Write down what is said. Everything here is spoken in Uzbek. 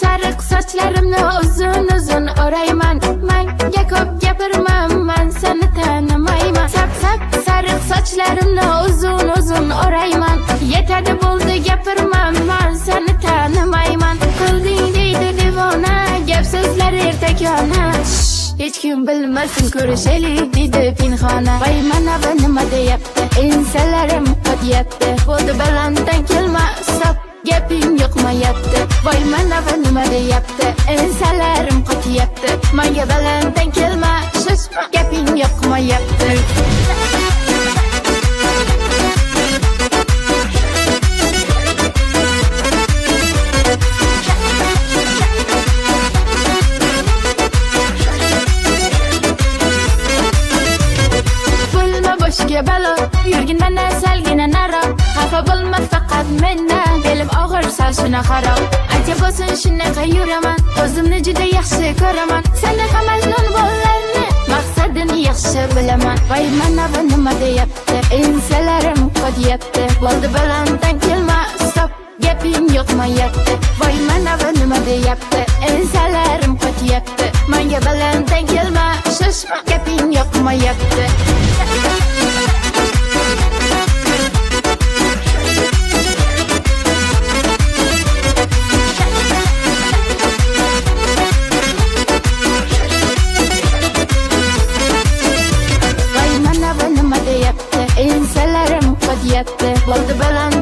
Sariq sochlarimni uzun uzun o'rayman. Menga ko'p gapirman, men seni tanimayman. Sariq sochlarimni uzun uzun o'rayman. Yetadi bo'ldi gapirman, men seni tanimayman. Qilding deydi devona, gap so'zlar ertakona. Hech kim bilmasin, ko'rishaylik deydi pinhona. Voy mana bu nima deyapti, ensalarim qotyapti. Bo'ldi balanddan kelma, stop, gaping yoqmayapti. Voy mana bu nima deyapti, ensalarim qotyapti. Menga balanddan kelma, shush, gaping yoqmayapti. Boshga balo, yurgin mana salgina naro. Xafa bo'lma faqat mendan, belim og'ir sal shuna xarob. Aytga bo'lsin shunaqa yuraman, o'zimni juda yaxshi ko'raman. Sanaqa majnun bolalarni maqsadini yaxshi bilaman. Voy mana bu nima deyapti, ensalarim qotyapti. Bo'ldi balanddan kelma, stop, gaping yoqmayapti. Voy mana bu nima deyapti, ensalarim qotyapti. Menga balanddan kelma, shush, gaping yoqmayapti. Ensalarim qotyapti, bo'ldi baland